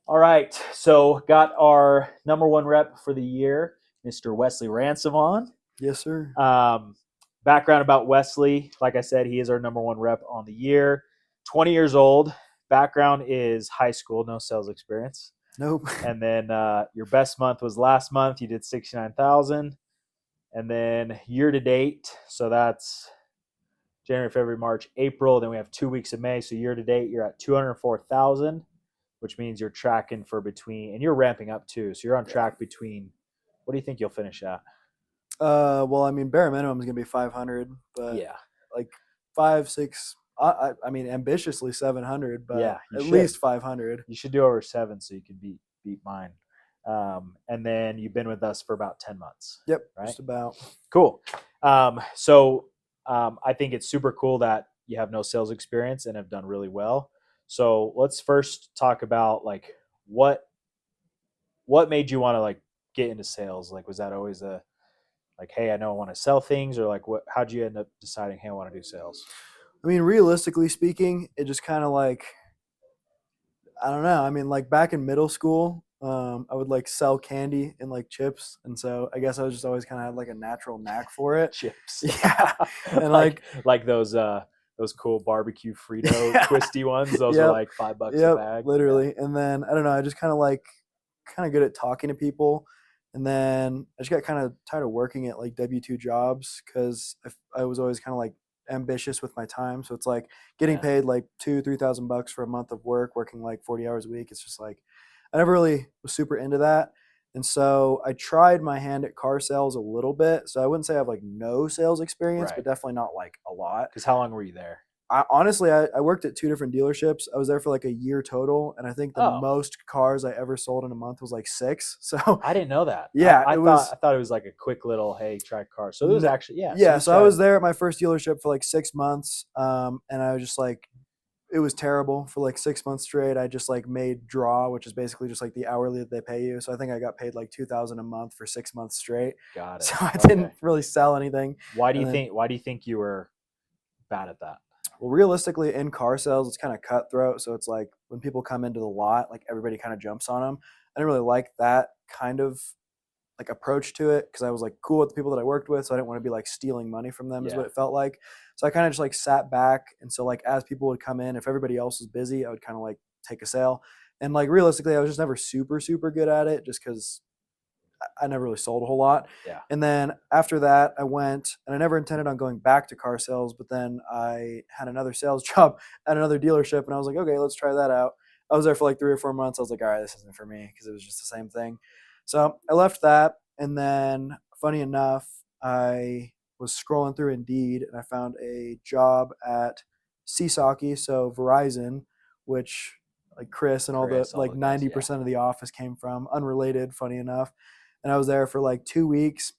All right, so got our number one rep for the year, Mr. Wesley Ransom on. Yes, sir. Um, Background about Wesley, like I said, he is our number one rep on the year. 20 years old. Background is high school, no sales experience. Nope. And then your best month was last month. You did 69,000. And then year to date, so that's January, February, March, April. Then we have 2 weeks of May. So year to date, you're at 204,000, which means you're tracking for between, and you're ramping up too. So you're on track between. What do you think you'll finish at? Well, I mean, bare minimum is gonna be 500, but Yeah, like 5, 6. I mean, ambitiously 700, but yeah, you at should. least 500. You should do over 7 so you can beat mine. And then you've been with us for about 10 months, Yep, right? just about. Cool. So I think it's super cool that you have no sales experience and have done really well. So let's first talk about like what made you want to like get into sales? Like, was that always a like, hey, I know I want to sell things, or like, how'd you end up deciding, hey, I want to do sales? I mean, realistically speaking, it just kind of like I don't know. I mean, like back in middle school, I would like sell candy and like chips, and so I guess I was just always kind of had like a natural knack for it. Chips, Yeah, and like like like those cool barbecue Frito yeah, twisty ones. Those are yep, like $5 a yep, bag. Yeah, literally. And then I don't know. I just kind of good at talking to people. And then I just got kind of tired of working at like W-2 jobs because I was always kind of like ambitious with my time. So it's like getting yeah, paid like 2, 3,000 bucks for a month of work, working like 40 hours a week. It's just like I never really was super into that. And so I tried my hand at car sales a little bit. So I wouldn't say I have like no sales experience, right. but definitely not like a lot. Because how long were you there? I worked at 2 different dealerships. I was there for like a year total, and I think the Oh, most cars I ever sold in a month was like 6. So I didn't know that. yeah, I it thought was I thought it was like a quick little hey, try car. So it was n- actually yeah. So yeah. you So I was tried. there at my first dealership for like 6 months, and I was just like, it was terrible for like 6 months straight. I just like made draw, which is basically just like the hourly that they pay you. So I think I got paid like 2,000 a month for 6 months straight. Got So it. I Okay. didn't really sell anything, Why do and you then think? Why do you think you were bad at that? well, realistically, in car sales, it's kind of cutthroat. So it's like when people come into the lot, like everybody kind of jumps on them. I didn't really like that kind of like approach to it because I was like cool with the people that I worked with. So I didn't want to be like stealing money from them, is Yeah. what it felt like. So I kind of just like sat back. And so, like, as people would come in, if everybody else was busy, I would kind of like take a sale. And like realistically, I was just never super, super good at it just because I never really sold a whole lot. Yeah. And then after that, I went and I never intended on going back to car sales, but then I had another sales job at another dealership and I was like, okay, let's try that out. I was there for like 3 or 4 months. I was like, all right, this isn't for me because it was just the same thing. So I left that. And then, funny enough, I was scrolling through Indeed and I found a job at Seasaki, so Verizon, which like Chris and all the Chris, all like the guys. Yeah. 90% of the office came from, unrelated, funny enough. And I was there for like 2 weeks.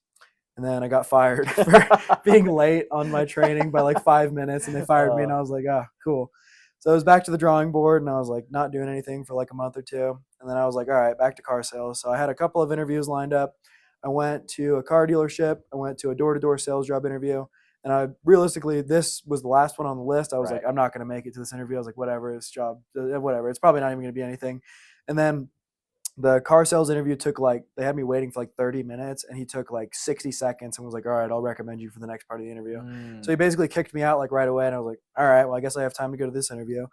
And then I got fired for being late on my training by like 5 minutes. And they fired me. uh, And I was like, ah, cool. So I was back to the drawing board and I was like not doing anything for like a month or two. And then I was like, all right, back to car sales. So I had a couple of interviews lined up. I went to a car dealership. I went to a door to door sales job interview. And I realistically, this was the last one on the list. I was like, right. I'm not going to make it to this interview. I was like, whatever, this job, whatever. It's probably not even going to be anything. And then the car sales interview took like they had me waiting for like 30 minutes and he took like 60 seconds and was like, all right, I'll recommend you for the next part of the interview. So Mm, he basically kicked me out like right away and I was like, all right, well, I guess I have time to go to this interview.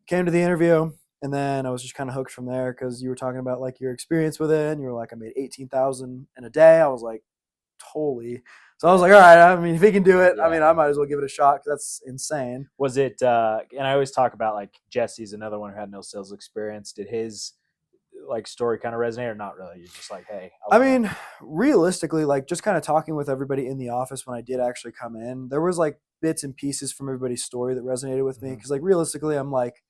Came to the interview and then I was just kind of hooked from there because you were talking about like your experience with it and you were like, I made 18,000 in a day. I was like, totally. So I was yeah. like, all right, I mean, if he can do it, I Yeah. mean, I might as well give it a shot because that's insane. Was it? And I always talk about like Jesse's another one who had no sales experience. Did his like story kind of resonate or not really? You're just like, hey, I I want to. mean, realistically, like just kind of talking with everybody in the office when I did actually come in, there was like bits and pieces from everybody's story that resonated with me. Mhm. Cause like realistically, I'm like,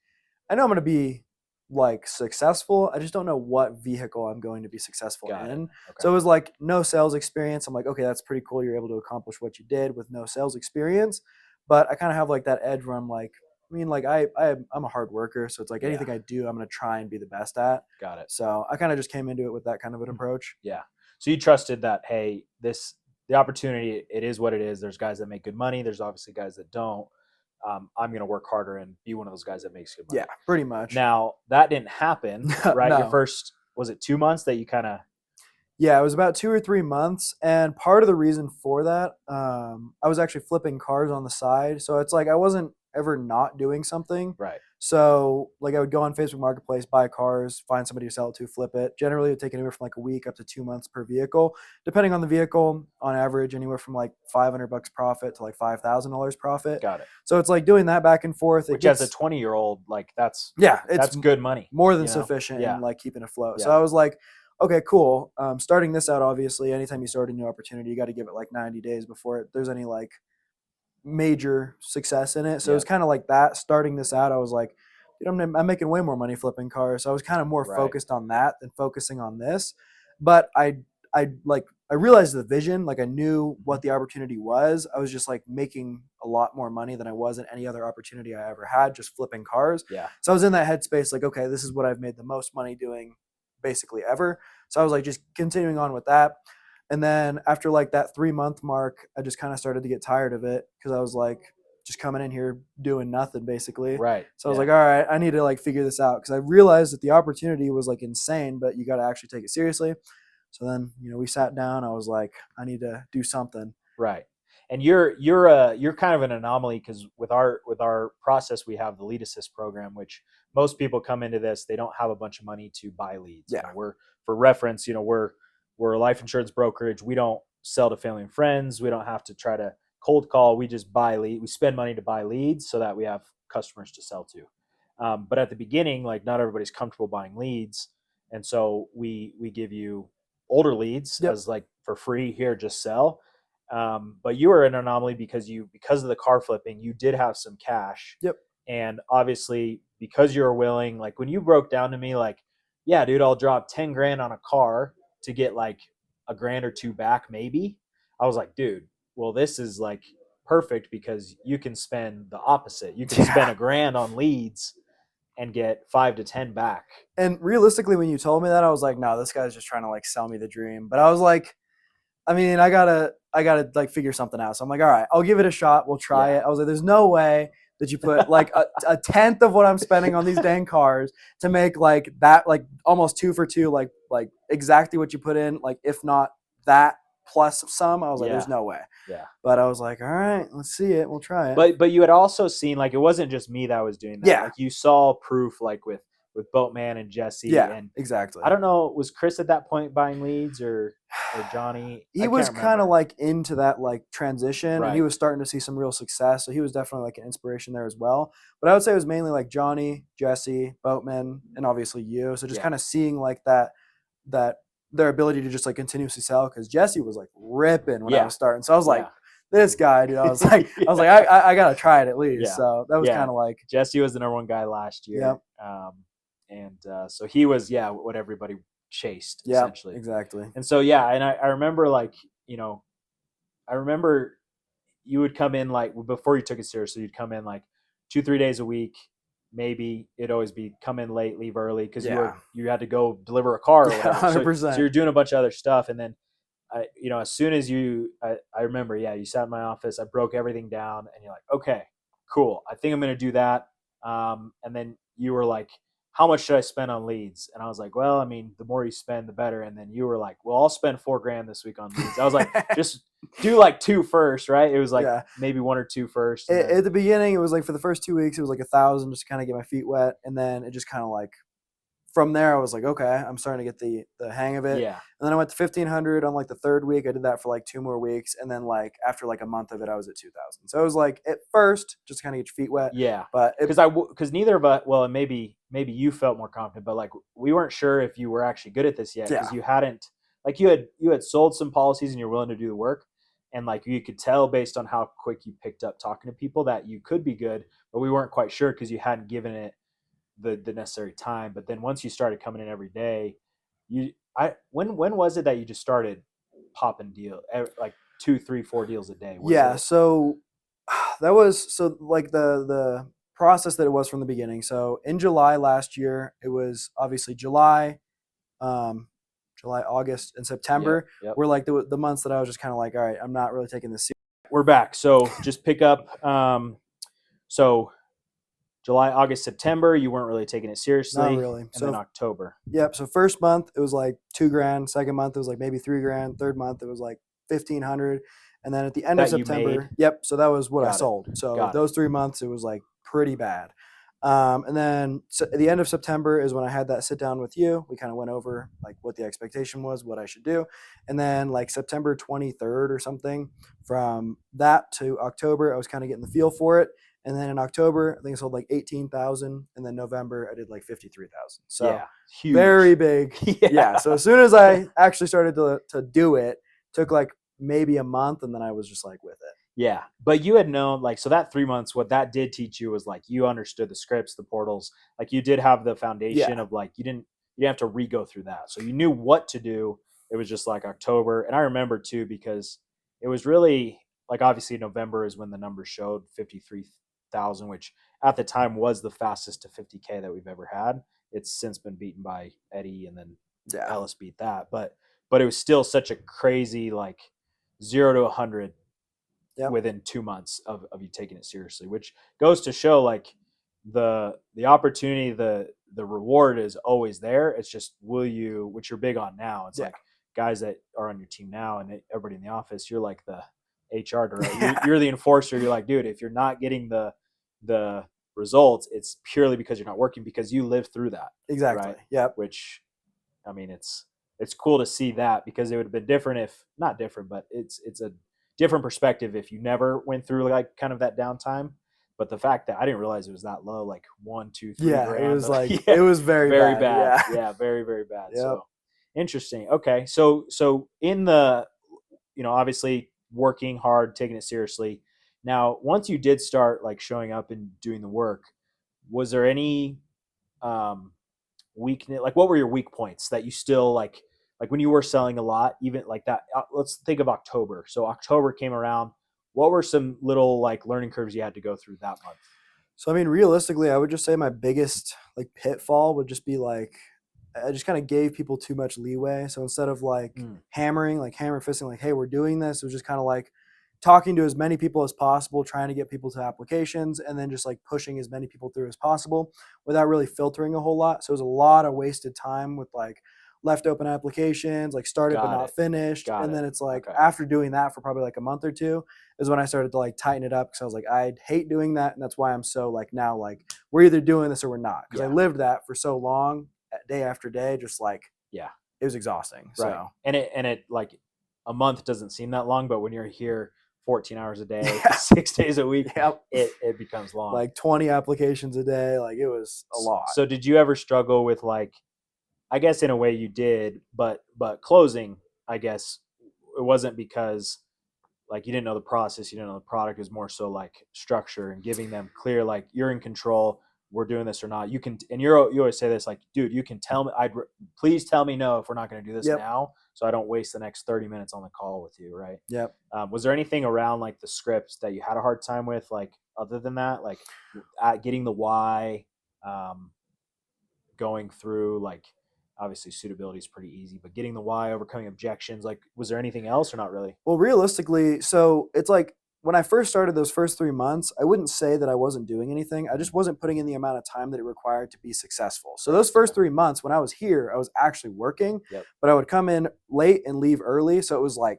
I know I'm going to be like successful. I just don't know what vehicle I'm going to be successful Got it. in. Okay. So it was like no sales experience. I'm like, okay, that's pretty cool. You're able to accomplish what you did with no sales experience. But I kind of have like that edge where I'm like, I mean, like I'm a hard worker. So it's like Yeah. anything I do, I'm going to try and be the best at. Got it. So I kind of just came into it with that kind of an approach. Yeah. So you trusted that, hey, the opportunity, it is what it is. There's guys that make good money. There's obviously guys that don't. I'm going to work harder and be one of those guys that makes good money. Yeah, pretty much. Now that didn't happen, right? Your No. first, was it 2 months that you kind of, Yeah, it was about 2 or 3 months, and part of the reason for that, I was actually flipping cars on the side, so it's like I wasn't ever not doing something. right? So, like, I would go on Facebook Marketplace, buy cars, find somebody to sell it to, flip it. Generally, it would take anywhere from like a week up to 2 months per vehicle, depending on the vehicle. On average, anywhere from like $500 profit to like $5,000 profit. Got it. So it's like doing that back and forth. Which as a 20-year-old, like that's it's that's good money. more than you know? sufficient Yeah. in like keeping afloat. Yeah. So I was like, okay, cool. Starting this out, obviously, anytime you start a new opportunity, you got to give it like 90 days before there's any like major success in it. So it was Yeah. kind of like that. Starting this out, I was like, dude, I'm making way more money flipping cars. So I was kind of more Right. focused on that than focusing on this. But I realized the vision, like I knew what the opportunity was. I was just like making a lot more money than I was in any other opportunity I ever had, just flipping cars. Yeah. So I was in that headspace, like, okay, this is what I've made the most money doing basically ever. So I was like just continuing on with that. And then after like that 3-month mark, I just kind of started to get tired of it because I was like just coming in here doing nothing basically. Right. So I was like, all right, I need to like figure this out because I realized that the opportunity was like insane, but you got to actually take it seriously. So then, we sat down. I was like, I need to do something. Right. And you're kind of an anomaly because with our process, we have the Lead Assist program, which most people come into this, they don't have a bunch of money to buy leads. Yeah. We're, for reference, we're a life insurance brokerage. We don't sell to family and friends. We don't have to try to cold call. We just buy lead. We spend money to buy leads so that we have customers to sell to. But at the beginning, like not everybody's comfortable buying leads, and so we give you older leads as like for free here, just sell. But you were an anomaly because of the car flipping, you did have some cash. Yep. And obviously because you were willing, like when you broke down to me, like, yeah, dude, I'll drop 10 grand on a car to get like a grand or two back, maybe. I was like, dude, well, this is like perfect because you can spend the opposite. You can spend a grand on leads and get 5 to 10 back. And realistically, when you told me that, I was like, no, this guy's just trying to like sell me the dream. But I was like, I mean, I gotta like figure something out. So I'm like, all right, I'll give it a shot. We'll try it. I was like, there's no way that you put like a tenth of what I'm spending on these dang cars to make like that, like almost 2 for 2, like exactly what you put in, like if not that plus some. I was like, there's no way. Yeah. But I was like, all right, let's see it. We'll try it. But you had also seen, like, it wasn't just me that was doing that. Yeah. Like you saw proof, like with Boatman and Jesse. Yeah, and exactly. I don't know, was Chris at that point buying leads or Johnny? He was kind of like into that like transition, and he Right. was starting to see some real success. So he was definitely like an inspiration there as well. But I would say it was mainly like Johnny, Jesse, Boatman, and obviously you. So just kind of seeing like that their ability to just like continuously sell, because Jesse was like ripping when I was starting. So I was like, this guy, dude. I was like, I gotta try it at least. Yeah. So that was kind of like Jesse was the number one guy last year. So he was what everybody chased essentially. Exactly. And so and I remember like I remember you would come in like before you took it seriously, you'd come in like 2-3 days a week. Maybe it'd always be come in late, leave early because you had to go deliver a car or whatever. 100%. So you're doing a bunch of other stuff, and then as soon as I remember, you sat in my office, I broke everything down, and you're like, okay, cool, I think I'm gonna do that. And then you were like, how much should I spend on leads? And I was like, well, I mean, the more you spend, the better. And then you were like, well, I'll spend $4,000 this week on leads. I was like, just do like 2 first, right? It was like maybe 1 or 2 first. At the beginning, it was like for the first 2 weeks, it was like 1,000 just to kind of get my feet wet. And then it just kind of like, from there, I was like, okay, I'm starting to get the hang of it. Yeah. And then I went to 1,500 on like the 3rd week. I did that for like 2 more weeks. And then like after like a month of it, I was at 2,000. So it was like at first, just to kind of get your feet wet. Yeah. But because neither of us, well, and maybe you felt more confident, but like we weren't sure if you were actually good at this yet because you hadn't, like you had sold some policies and you're willing to do the work. And like you could tell based on how quick you picked up talking to people that you could be good, but we weren't quite sure because you hadn't given it the necessary time. But then once you started coming in every day, when was it that you just started popping like 2, 3, 4 deals a day? So that was like the process that it was from the beginning. So in July last year, it was obviously July, August, and September were like the months that I was just kind of like, all right, I'm not really taking this seriously. We're back. So just pick up. So July, August, September, you weren't really taking it Not seriously, really. and then So October. yep. So first month it was like $2,000. Second month it was like maybe $3,000. Third month it was like 1,500. And then at the end of That you made. September, yep. So that was what I Got it. sold. So Got it. those 3 months it was like pretty bad. And then at the end of September is when I had that sit down with you. We kind of went over like what the expectation was, what I should do. And then like September 23rd or something, from that to October, I was kind of getting the feel for it. And then in October, I think I sold like 18,000. And then November, I did like 53,000. So Yeah, huge. very big. Yeah. So as soon as I actually started to do it, took like maybe a month, and then I was just like with it. Yeah, but you had known, like, so that 3 months, what that did teach you was like you understood the scripts, the portals, like you did have the foundation Yeah. of like you didn't have to re-go through that, so you knew what to do. It was just like October, and I remember too because it was really like obviously November is when the numbers showed 53,000, which at the time was the fastest to 50K that we've ever had. It's since been beaten by Eddie, and then Yeah. Ellis beat that, but it was still such a crazy like 0 to 100 Yep. within 2 months of you taking it seriously, which goes to show like the opportunity, the reward is always there. It's just will you, which you're big on now. It's Yeah. like guys that are on your team now and everybody in the office, you're like the HR director, Yeah. you're the enforcer. You're like, dude, if you're not getting the results, it's purely because you're not working because you lived through that. Exactly. Right. Yep. Which, I mean, it's cool to see that because it would have been different if not different, but it's a different perspective if you never went through like kind of that downtime. But the fact that I didn't realize it was that low, like 1, 2, 3 Yeah. grand. It was like Yeah, it was very, very bad. bad. Yeah. Yeah, very, very bad. Yep. So interesting. Okay. So in the, obviously working hard, taking it seriously. Now, once you did start like showing up and doing the work, was there any um weakness, like what were your weak points that you still like when you were selling a lot, even like that, let's think of October. So October came around, what were some little like learning curves you had to go through that month? So I mean, realistically, I would just say my biggest like pitfall would just be like I just kind of gave people too much leeway. So instead of like hammering, like hammer fisting, like, hey, we're doing this, it was just kind of like talking to as many people as possible, trying to get people to applications, and then just like pushing as many people through as possible without really filtering a whole lot. So it was a lot of wasted time with like left open applications, like started but Got not it. finished. Got And it. then it's like Okay. after doing that for probably like a month or two is when I started to like tighten it up because I was like, I hate doing that. And that's why I'm so like now, like, we're either doing this or we're not. Because I Yeah. lived that for so long, day after day, just like Yeah. it was exhausting. Right. So And it like a month doesn't seem that long, but when you're here 14 hours a day, yeah, 6 days a week, yep. it becomes long. Like 20 applications a day, like it was a lot. So did you ever struggle with like, I guess in a way you did, but closing, I guess it wasn't because like you didn't know the process, you didn't know the product. It was more so like structure and giving them clear, like you're in control. We're doing this or not. You can, and you always say this, like, dude, you can tell me. Please tell me no if we're not going to do this Yep. now, so I don't waste the next 30 minutes on the call with you, right? Yep. Was there anything around like the scripts that you had a hard time with, like other than that, like getting the why, um, going through like obviously suitability is pretty easy, but getting the why, overcoming objections, like was there anything else or not really? Well, realistically, so it's like when I first started those first 3 months, I wouldn't say that I wasn't doing anything. I just wasn't putting in the amount of time that it required to be successful. So those first 3 months when I was here, I was actually working, Yep. but I would come in late and leave early. So it was like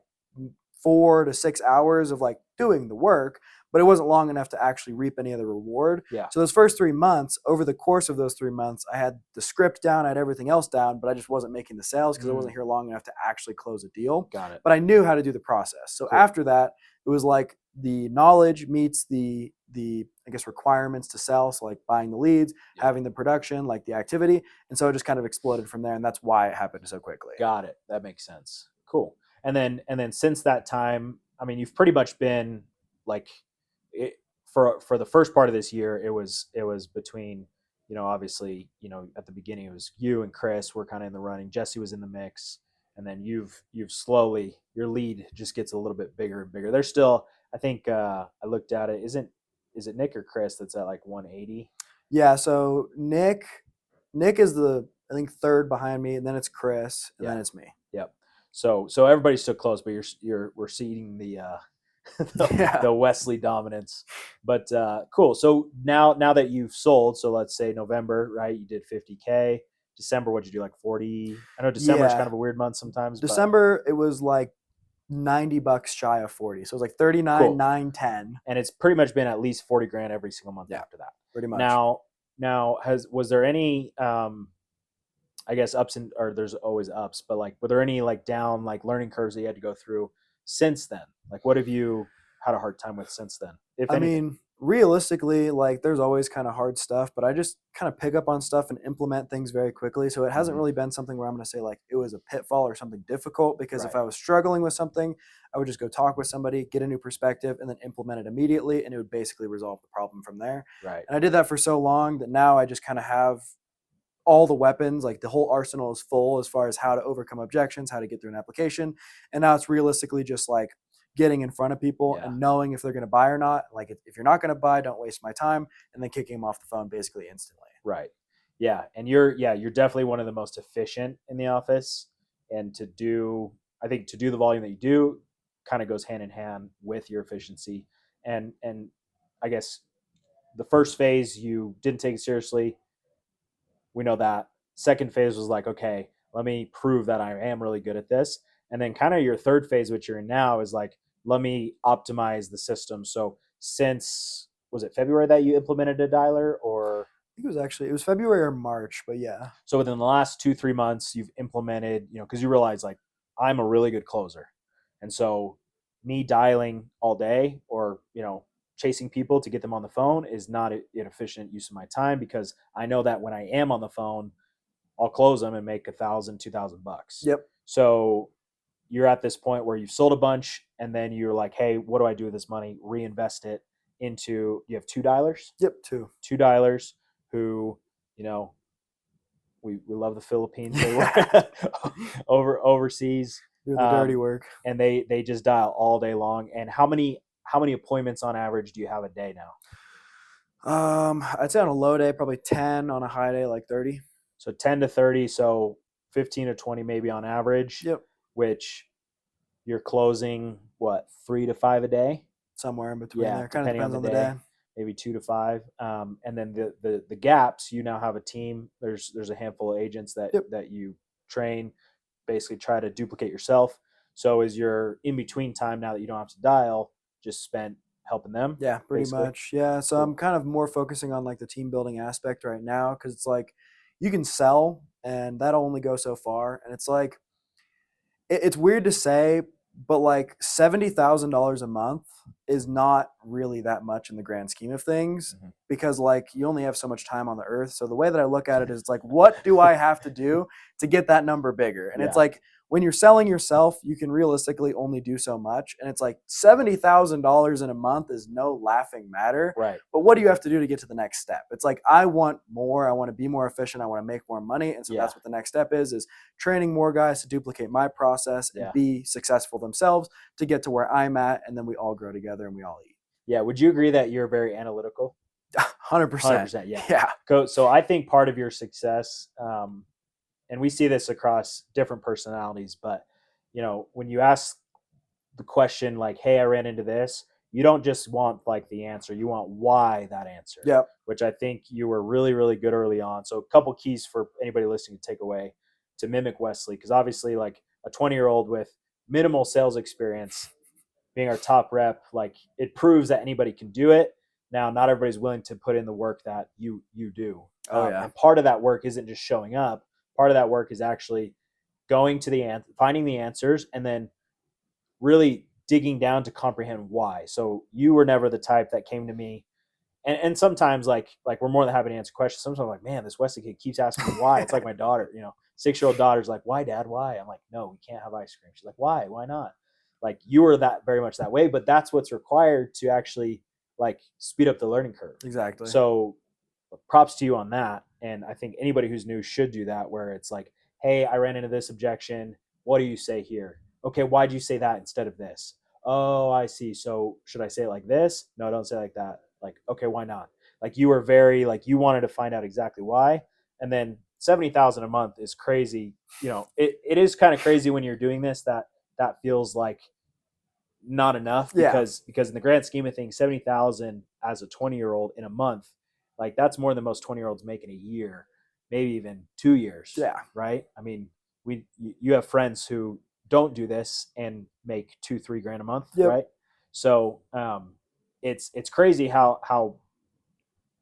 4 to 6 hours of like doing the work, but it wasn't long enough to actually reap any of the reward. Yeah. So those first 3 months, over the course of those 3 months, I had the script down, I had everything else down, but I just wasn't making the sales because I wasn't here long enough to actually close a deal. Got it. But I knew how to do the process. So Cool. after that, it was like the knowledge meets the I guess requirements to sell. So like buying the leads, Yeah. having the production, like the activity. And so it just kind of exploded from there. And that's why it happened so quickly. Got it. That makes sense. Cool. And then since that time, I mean, you've pretty much been like it, for the first part of this year, it was between, obviously, at the beginning it was you and Chris were kind of in the running. Jesse was in the mix, and then you've slowly, your lead just gets a little bit bigger and bigger. There's still, I think, I looked at it. Is it Nick or Chris that's at like 180? Yeah. So Nick is I think third behind me, and then it's Chris, and Yeah. then it's me. Yep. So everybody's still close, but we're seeding Yeah. the Wesley dominance. But cool. So now that you've sold, so let's say November, right? You did 50K. December, what'd you do? Like 40? I know December is kind Yeah. of a weird month sometimes, but December, it was like $90 shy of 40. So it was like 39, cool. 9, 10. And it's pretty much been at least 40 grand every single month Yeah, after that. pretty much. Now was there any I guess ups and or there's always ups, but like were there any like down like learning curves that you had to go through since then? Like what have you had a hard time with since then, if I anything? mean, realistically, like there's always kind of hard stuff, but I just kind of pick up on stuff and implement things very quickly. So it hasn't Mhm. really been something where I'm going to say like it was a pitfall or something difficult, because if Right. I was struggling with something, I would just go talk with somebody, get a new perspective, and then implement it immediately. And it would basically resolve the problem from there. Right. And I did that for so long that now I just kind of have all the weapons, like the whole arsenal is full as far as how to overcome objections, how to get through an application. And now it's realistically just like getting in front of people Yeah. and knowing if they're going to buy or not. Like if you're not going to buy, don't waste my time, and then kicking them off the phone basically instantly. Right. Yeah. And you're definitely one of the most efficient in the office. And I think to do the volume that you do kind of goes hand in hand with your efficiency. And I guess the first phase you didn't take it seriously. We know that. Second phase was like, okay, let me prove that I am really good at this. And then kind of your third phase, which you're in now, is like, let me optimize the system. So since was it February that you implemented a dialer, or I think it was February or March, but yeah. so within the last 2-3 months you've implemented, because you realize like I'm a really good closer, and so me dialing all day or chasing people to get them on the phone is not an efficient use of my time, because I know that when I am on the phone I'll close them and make $1,000, $2,000. Yep. So you're at this point where you've sold a bunch and then you're like, hey, what do I do with this money? Reinvest it into, you have two dialers? Yep. Two Dialers who, you know, we love the Philippines. They work overseas. Do the dirty work. And they just dial all day long. And how many appointments on average do you have a day now? I'd say on a low day, probably 10. On a high day, like 30. So 10 to 30. So 15 to 20 maybe on average. Yep. Which you're closing what, 3 to 5 a day? Somewhere in between there. Kind of depending depends on the day. Maybe 2 to 5. And then the gaps, you now have a team. There's a handful of agents that Yep. that you train, basically try to duplicate yourself. So is your in between time, now that you don't have to dial, just spent helping them? Yeah, pretty basically? much. Yeah. So Cool. I'm kind of more focusing on like the team building aspect right now, because it's like you can sell and that'll only go so far. And it's like, it's weird to say, but like $70,000 a month is not really that much in the grand scheme of things, Mhm. because like you only have so much time on the earth. So the way that I look at it is like, what do I have to do to get that number bigger? And it's Yeah. like when you're selling yourself, you can realistically only do so much. And it's like $70,000 in a month is no laughing matter. Right. But what do you have to do to get to the next step? It's like, I want more. I want to be more efficient. I want to make more money. And so that's what the next step is training more guys to duplicate my process and be successful themselves to get to where I'm at. And then we all grow together and we all eat. Yeah. Would you agree that you're very analytical? 100%. 100%. Yeah. So I think part of your success, and we see this across different personalities, but when you ask the question like, hey, I ran into this, you don't just want like the answer, you want why that answer. Yep. Which I think you were really, really good early on. So a couple keys for anybody listening to take away to mimic Wesley, because obviously like a 20-year-old with minimal sales experience being our top rep, like it proves that anybody can do it. Now, not everybody's willing to put in the work that you do. And part of that work isn't just showing up. Part of that work is actually going to finding the answers, and then really digging down to comprehend why. So you were never the type that came to me, and sometimes like we're more than happy to answer questions. Sometimes I'm like, man, this Wesley kid keeps asking me why. It's like my daughter, 6-year-old daughter's like, why, Dad, why? I'm like, no, we can't have ice cream. She's like, why? Why not? Like you were that very much that way, but that's what's required to actually like speed up the learning curve. Exactly. So props to you on that. And I think anybody who's new should do that, where it's like, hey, I ran into this objection. What do you say here? Okay, why'd you say that instead of this? Oh, I see. So should I say it like this? No, don't say it like that. Like, okay, why not? Like you were very like you wanted to find out exactly why. And then 70,000 a month is crazy. It is kind of crazy when you're doing this, that feels like not enough Yeah. because in the grand scheme of things, 70,000 as a 20-year-old in a month, like that's more than most 20-year-olds make in a year, maybe even 2 years. Yeah. Right. I mean, you have friends who don't do this and make 2-3 grand a month. Yep. Right. So it's crazy how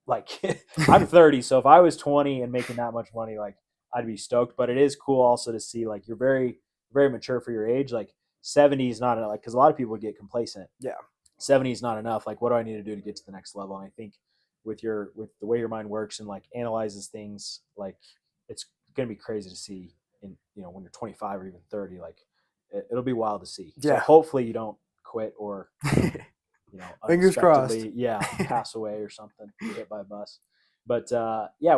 like I'm 30, so if I was 20 and making that much money, like I'd be stoked. But it is cool also to see like you're very mature for your age. Like 70 is not like, because a lot of people would get complacent. Yeah. 70 is not enough. Like, what do I need to do to get to the next level? And I think with the way your mind works and like analyzes things, like it's gonna be crazy to see in when you're 25 or even 30. Like it'll be wild to see. So Yeah. hopefully you don't quit or Fingers crossed. unexpectedly, pass away or something, get hit by a bus. But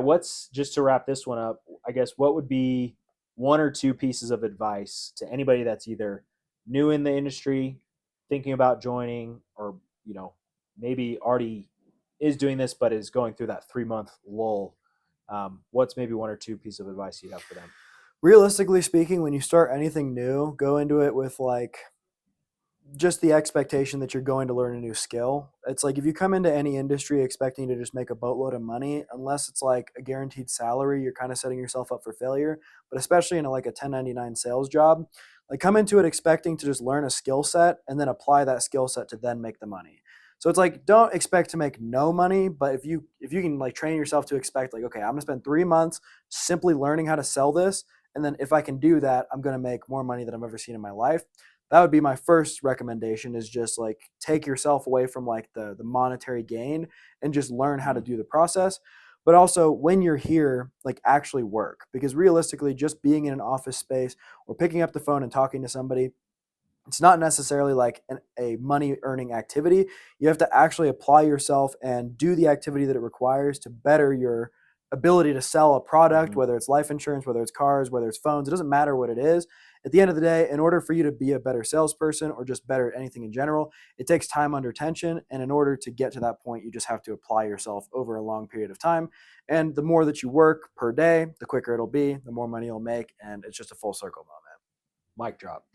what's, just to wrap this one up, I guess, what would be one or two pieces of advice to anybody that's either new in the industry, thinking about joining, or maybe already is doing this but is going through that 3-month lull? What's maybe one or two pieces of advice you'd have for them? Realistically speaking, when you start anything new, go into it with like just the expectation that you're going to learn a new skill. It's like if you come into any industry expecting to just make a boatload of money, unless it's like a guaranteed salary, you're kind of setting yourself up for failure. But especially in like a 1099 sales job, like come into it expecting to just learn a skill set and then apply that skill set to then make the money. So it's like don't expect to make no money, but if you can like train yourself to expect like, okay, I'm gonna spend 3 months simply learning how to sell this, and then if I can do that, I'm gonna make more money than I've ever seen in my life. That would be my first recommendation, is just like take yourself away from like the monetary gain and just learn how to do the process. But also when you're here, like actually work, because realistically just being in an office space or picking up the phone and talking to somebody, it's not necessarily like a money earning activity. You have to actually apply yourself and do the activity that it requires to better your ability to sell a product, Mhm. whether it's life insurance, whether it's cars, whether it's phones. It doesn't matter what it is. At the end of the day, in order for you to be a better salesperson or just better at anything in general, it takes time under tension. And in order to get to that point, you just have to apply yourself over a long period of time. And the more that you work per day, the quicker it'll be, the more money you'll make. And it's just a full circle moment. Mic drop.